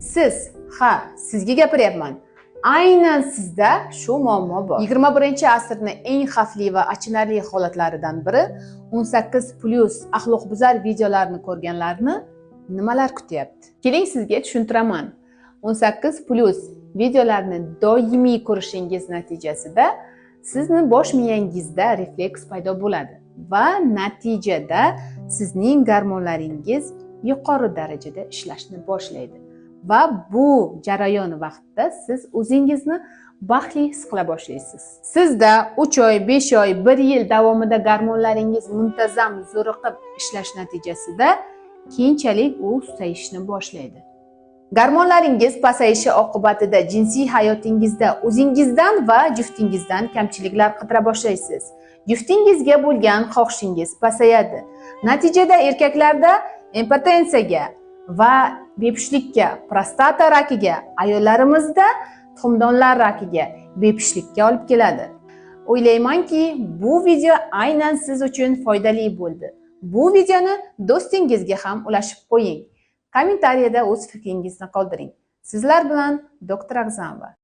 Siz, sizga gapiryapman. Aynan sizda shu muammo bor. 21-asrning eng xavfli va achinarli holatlaridan biri 18+ axloqbuzar videolarni ko'rganlarni nimalar kutyapti? Keling sizga tushuntiraman. 18+ videolarni doimiy ko'rishingiz natijasida sizni bosh miyangizda refleks paydo bo'ladi va natijada sizning gormonlaringiz yuqori darajada ishlashni boshlaydi. Va bu jarayon vaqtida siz o'zingizni baxtli his qila boshlaysiz. Sizda 3 oy, 5 oy, 1 yil davomida gormonlaringiz muntazam zo'riqib ishlash natijasida keyinchalik u susayishni boshlaydi. Gormonlaringiz pasayishi oqibatida jinsiy hayotingizda o'zingizdan va juftingizdan kamchiliklar qidira boshlaysiz. Juftingizga bo'lgan xohishingiz pasayadi. Natijada erkaklarda impotensiyaga va bepishlikka, prostata rakiga, ayollarimizda tuxumdonlar rakiga, bepishlikka olib keladi. O'ylaymanki, bu video aynan siz uchun foydali bo'ldi. Bu videoni do'stingizga ham ulashib qo'ying. Kommentariyada o'z fikringizni qoldiring. Sizlar bilan Dr. Agzamova.